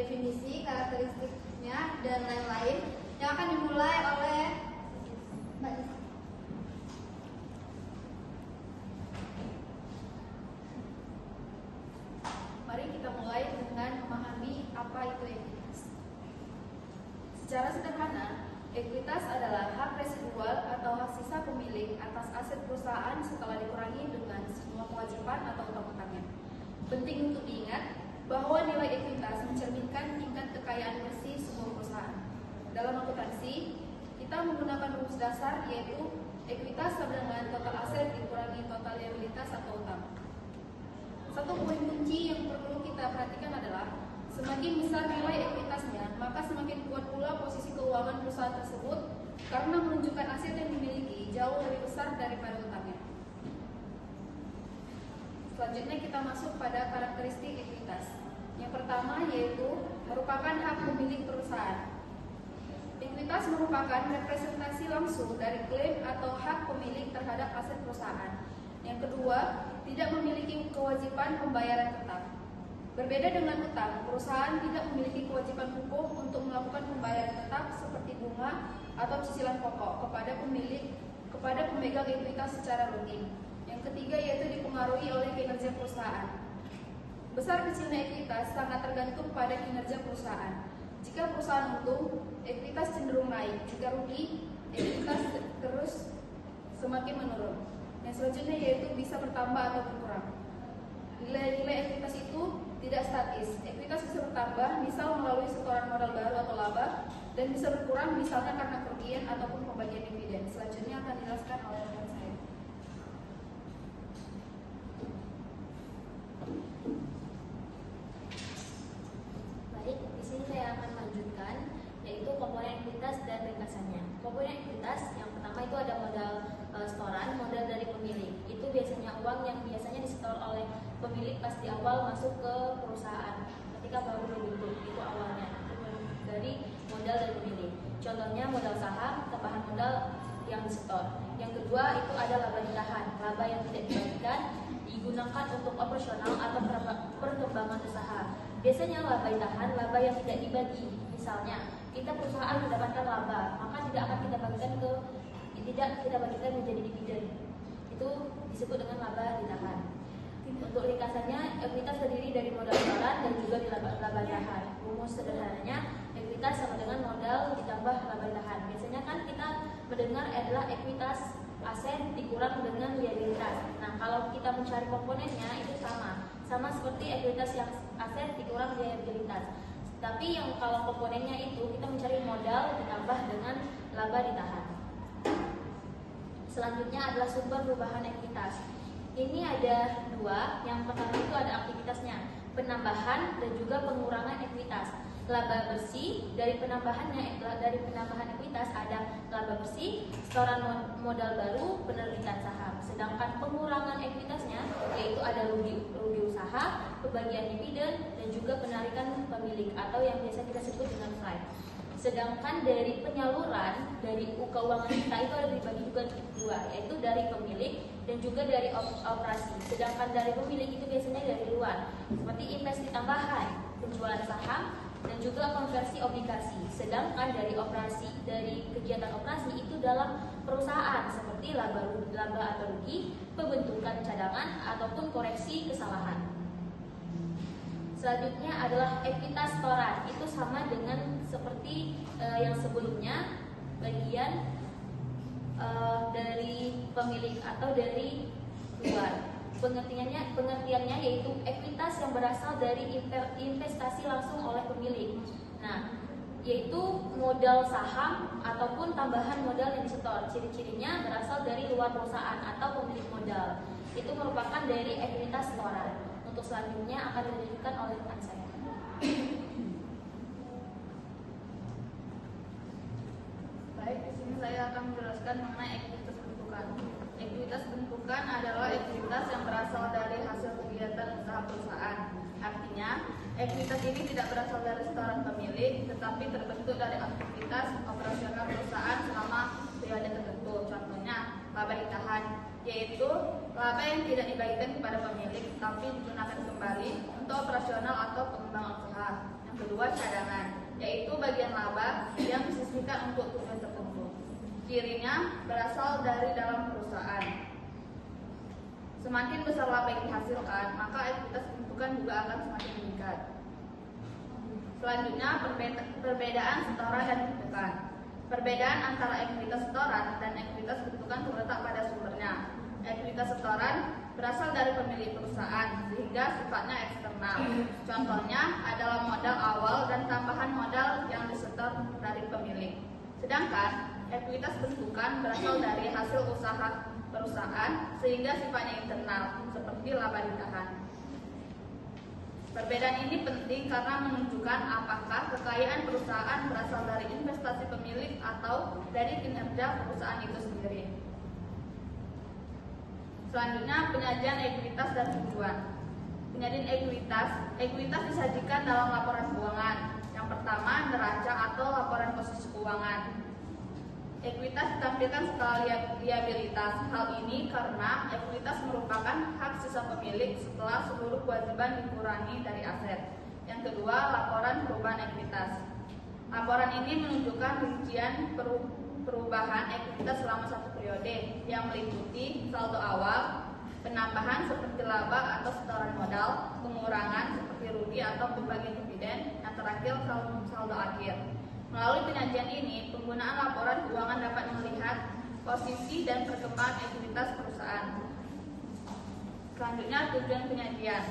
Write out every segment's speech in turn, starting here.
definisi, karakteristiknya, dan lain-lain yang akan dimulai oleh Mbak Nisa. Mari kita mulai dengan memahami apa itu ekuitas. Secara sederhana, ekuitas adalah hak residual atau hak sisa pemilik atas aset perusahaan setelah dikurangi dengan semua kewajiban atau utang-utangnya. Penting untuk diingat bahwa nilai ekuitas mencerminkan tingkat kekayaan bersih sebuah perusahaan. Dalam akuntansi, kita menggunakan rumus dasar yaitu ekuitas sama dengan total aset dikurangi total liabilitas atau utang. Satu poin kunci yang perlu kita perhatikan adalah semakin besar nilai ekuitasnya, maka semakin kuat pula posisi keuangan perusahaan tersebut karena menunjukkan aset yang dimiliki jauh lebih besar daripada utangnya. Selanjutnya kita masuk pada karakteristik ekuitas. Yang pertama yaitu merupakan hak pemilik perusahaan. Ekuitas merupakan representasi langsung dari klaim atau hak pemilik terhadap aset perusahaan. Yang kedua, tidak memiliki kewajiban pembayaran tetap. Berbeda dengan utang, perusahaan tidak memiliki kewajiban hukum untuk melakukan pembayaran tetap seperti bunga atau cicilan pokok kepada pemegang ekuitas secara rutin. Yang ketiga yaitu dipengaruhi oleh kinerja perusahaan. Besar kecilnya ekuitas sangat tergantung pada kinerja perusahaan. Jika perusahaan untung, ekuitas cenderung naik. Jika rugi, ekuitas terus semakin menurun. Yang selanjutnya yaitu bisa bertambah atau berkurang. Nilai-nilai ekuitas itu tidak statis. Ekuitas bisa bertambah misal melalui setoran modal baru atau laba, dan bisa berkurang misalnya karena kerugian ataupun pembagian dividen. Selanjutnya akan dijelaskan oleh rekan saya. Baik, di sini saya akan melanjutkan yaitu komponen ekuitas dan ringkasannya. Komponen ekuitas yang pertama itu ada modal setoran, modal dari pemilik. Itu biasanya uang yang biasanya disetor oleh pemilik pas di awal masuk ke perusahaan ketika baru dibentuk, itu awalnya dari modal dari pemilik. Contohnya modal saham, tambahan modal yang disetor. Yang kedua itu ada laba ditahan, laba yang tidak dibagikan digunakan untuk operasional atau perkembangan usaha. Biasanya laba ditahan, laba yang tidak dibagi. Misalnya kita perusahaan mendapatkan laba, maka tidak akan kita bagikan menjadi dividen. Itu disebut dengan laba ditahan. Untuk ringkasannya, ekuitas terdiri dari modal setoran dan juga laba tahan. Rumus sederhananya, ekuitas sama dengan modal ditambah laba tahan. Biasanya kan kita mendengar adalah ekuitas aset dikurang dengan liabilitas. Nah, kalau kita mencari komponennya itu sama seperti ekuitas yang aset dikurang liabilitas. Tapi yang kalau komponennya itu kita mencari modal ditambah dengan laba ditahan. Selanjutnya adalah sumber perubahan ekuitas. Ini ada dua. Yang pertama itu ada aktivitasnya, penambahan dan juga pengurangan ekuitas. Laba bersih dari penambahan ekuitas ada laba bersih, setoran modal baru, penerbitan saham. Sedangkan pengurangan ekuitasnya yaitu ada rugi usaha, pembagian dividen dan juga penarikan pemilik atau yang biasa kita sebut dengan flight. Sedangkan dari penyaluran dari keuangan kita itu ada dibagi juga dua, yaitu dari pemilik dan juga dari operasi. Sedangkan dari pemilik itu biasanya dari luar, seperti investasi tambahan, penjualan saham dan juga konversi obligasi. Sedangkan dari kegiatan operasi itu dalam perusahaan seperti laba atau rugi, pembentukan cadangan ataupun koreksi kesalahan. Selanjutnya adalah ekuitas setoran. Itu sama dengan seperti yang sebelumnya, bagian dari pemilik atau dari luar. Pengertiannya yaitu ekuitas yang berasal dari investasi langsung oleh pemilik. Nah, yaitu modal saham ataupun tambahan modal yang disetor. Ciri-cirinya berasal dari luar perusahaan atau pemilik modal. Itu merupakan dari ekuitas setoran. Untuk selanjutnya akan dilanjutkan oleh rekan saya. Baik, di sini saya akan menjelaskan mengenai ekuitas bentukan. Ekuitas bentukan adalah ekuitas yang berasal dari hasil kegiatan usaha perusahaan. Artinya, ekuitas ini tidak berasal dari setoran pemilik, tetapi terbentuk dari aktivitas operasional perusahaan selama periode tertentu. Contohnya, laba ditahan. yaitu laba yang tidak dibagikan kepada pemilik tapi digunakan kembali untuk operasional atau pengembangan usaha. Yang kedua, cadangan, yaitu bagian laba yang disisihkan untuk tujuan tertentu. Cirinya berasal dari dalam perusahaan. Semakin besar laba yang dihasilkan, maka ekuitas pembentukan juga akan semakin meningkat. Selanjutnya, perbedaan setoran dan bentukan. Perbedaan antara ekuitas setoran dan ekuitas bentukan terletak pada sumbernya. Ekuitas setoran berasal dari pemilik perusahaan sehingga sifatnya eksternal. Contohnya adalah modal awal dan tambahan modal yang disetor dari pemilik. Sedangkan ekuitas bentukan berasal dari hasil usaha perusahaan sehingga sifatnya internal seperti laba ditahan. Perbedaan ini penting karena menunjukkan apakah kekayaan perusahaan berasal dari investasi pemilik atau dari kinerja perusahaan itu sendiri. Selanjutnya, penyajian ekuitas dan tujuan. Penyajian ekuitas disajikan dalam laporan keuangan. Yang pertama, neraca atau laporan posisi keuangan. Ekuitas ditampilkan setelah liabilitas. Hal ini karena ekuitas merupakan hak sisa pemilik setelah seluruh kewajiban dikurangi dari aset. Yang kedua, laporan perubahan ekuitas. Laporan ini menunjukkan rincian perubahan ekuitas selama satu periode yang meliputi saldo awal, penambahan seperti laba atau setoran modal, pengurangan seperti rugi atau pembagian dividen, yang terakhir saldo akhir. Melalui penyajian ini, penggunaan laporan keuangan dapat melihat posisi dan perkembangan ekuitas perusahaan. Selanjutnya, tujuan penyajian.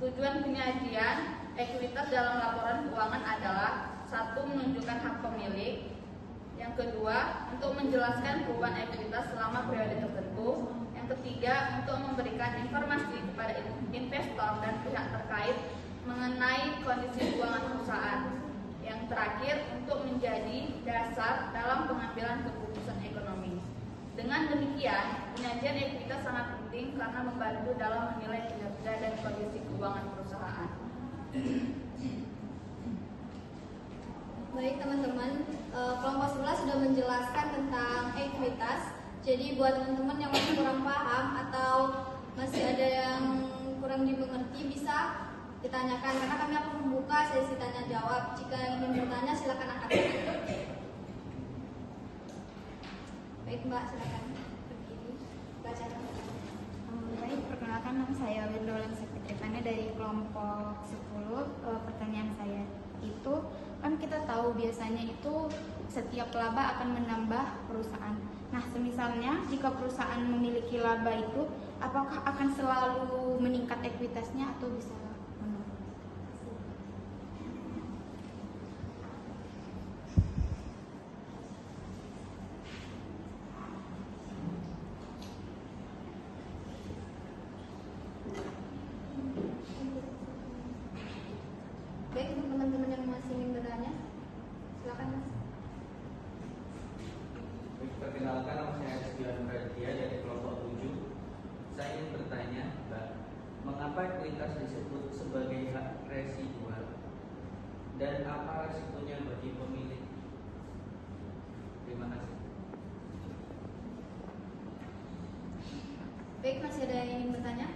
Tujuan penyajian ekuitas dalam laporan keuangan adalah: satu, menunjukkan hak pemilik. Yang kedua, untuk menjelaskan perubahan ekuitas selama periode tertentu. Yang ketiga, untuk memberikan informasi kepada investor dan pihak terkait mengenai kondisi keuangan perusahaan. Yang terakhir, untuk menjadi dasar dalam pengambilan keputusan ekonomi. Dengan demikian, penyajian ekuitas sangat penting karena membantu dalam menilai kinerja dan kondisi keuangan perusahaan. Baik teman-teman, kelompok 11 sudah menjelaskan tentang ekuitas. Jadi buat teman-teman yang masih kurang paham atau masih ada yang kurang dimengerti, bisa ditanyakan karena kami akan membuka sesi tanya jawab. Jika ingin bertanya, silakan angkat tangan. Baik Mbak, silakan berdiri. Baca. Baik, perkenalkan, nama saya Windolan Sekretariatnya dari kelompok 10. Pertanyaan saya itu, kan kita tahu biasanya itu setiap laba akan menambah perusahaan. Nah, semisalnya jika perusahaan memiliki laba itu, apakah akan selalu meningkat ekuitasnya atau bisa menurun? Baik, untuk teman-teman yang masih ingin bertanya, silakan Mas. Perkenalkan, nama saya Rizky Raditya dari kelompok 7. Saya ingin bertanya, Mbak, mengapa ekuitas disebut sebagai hak residual dan apa resikonya bagi pemilik? Terima kasih. Baik, masih ada yang ingin bertanya?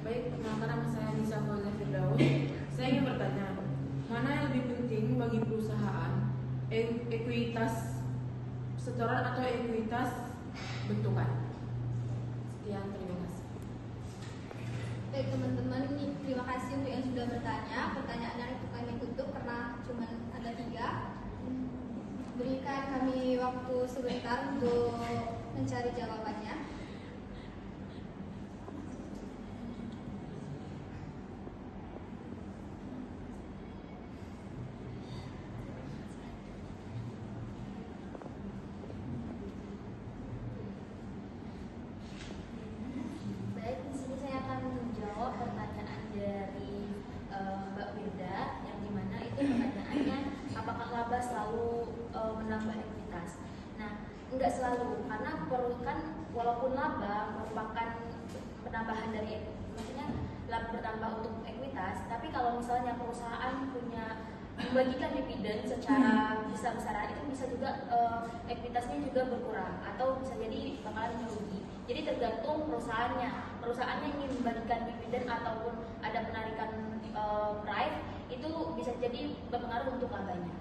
Baik, perkenalkan, nama saya Nisa Fauzia Firdaus. Saya ingin bertanya, mana yang lebih penting bagi perusahaan, ekuitas setoran atau ekuitas bentukan? Sekian, terima kasih. Baik teman-teman, ini terima kasih untuk yang sudah bertanya. Pertanyaannya itu kami tutup karena cuma ada 3. Berikan kami waktu sebentar untuk mencari jawabannya. Baik, di sini saya akan menjawab pertanyaan dari Mbak Firda, yang dimana itu pertanyaannya apakah laba selalu menambah ekuitas. Nah, enggak selalu, karena kan walaupun laba merupakan penambahan dari maksudnya laba bertambah untuk ekuitas, tapi kalau misalnya perusahaan punya membagikan dividen secara besar-besaran itu bisa juga ekuitasnya juga berkurang atau bisa jadi bakalan merugi. Jadi tergantung perusahaannya ingin membagikan dividen ataupun ada penarikan price, itu bisa jadi berpengaruh untuk labanya.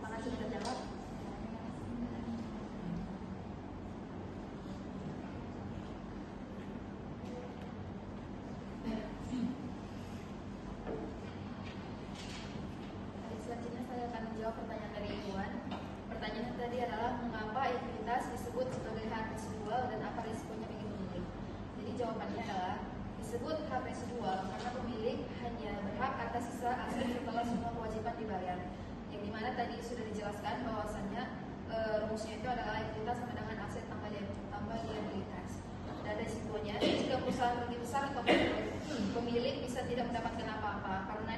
Apakah sudah terjawab? Selanjutnya saya akan menjawab pertanyaan dari Iwan. Pertanyaannya tadi adalah mengapa ekuitas disebut sebagai hak residual dan apa risikonya bagi pemilik. Jadi jawabannya adalah disebut hak residual karena pemilik hanya berhak atas sisa aset setelah semua kewajiban dibayar. Yang dimana tadi sudah dijelaskan bahwasannya rumusnya itu adalah ekuitas sama dengan aset tambah liabilitas. Dan risikonya jika perusahaan lebih besar atau pemilik bisa tidak mendapatkan apa-apa karena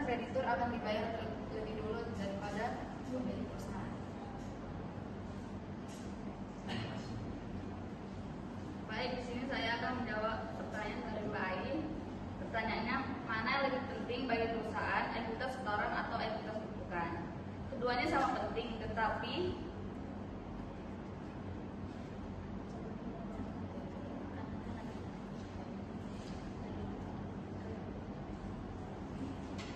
kreditur akan dibayar lebih dulu daripada pemilik perusahaan. Baik, di sini saya akan menjawab pertanyaan dari Mbak Ain. Pertanyaannya, mana yang lebih penting bagi perusahaan, ekuitas setoran atau ekuitas bentukan? Keduanya sama penting, tetapi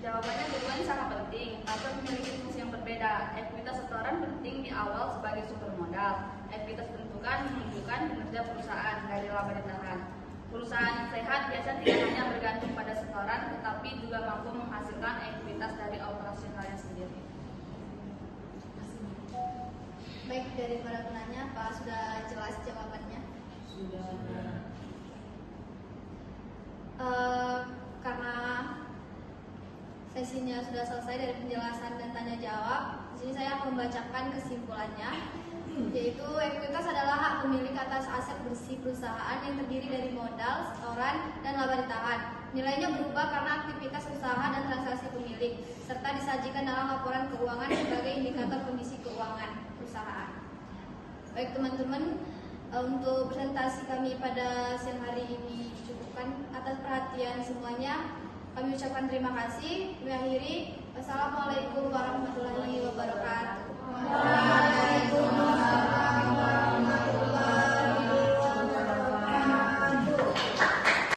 jawabannya keduanya sama penting, tapi memiliki fungsi yang berbeda. Ekuitas setoran penting di awal sebagai sumber modal. Ekuitas bentukan menunjukkan kinerja perusahaan dari laba ditahan. Perusahaan yang sehat biasa tidak hanya bergantung pada setoran, tetapi juga mampu menghasilkan ekuitas dari operasionalnya sendiri. Baik, dari para penanya, Pak sudah jelas jawabannya? Sudah. Karena sesinya sudah selesai dari penjelasan dan tanya jawab, di sini saya akan membacakan kesimpulannya, yaitu ekuitas adalah hak pemilik atas aset bersih perusahaan yang terdiri dari modal, setoran, dan laba ditahan. Nilainya berubah karena aktivitas usaha dan transaksi pemilik, serta disajikan dalam laporan keuangan sebagai indikator kondisi keuangan perusahaan. Baik teman-teman, untuk presentasi kami pada siang hari ini cukupkan. Atas perhatian semuanya, kami ucapkan terima kasih. Kami akhiri. Wassalamualaikum warahmatullahi wabarakatuh. Waalaikumsalam.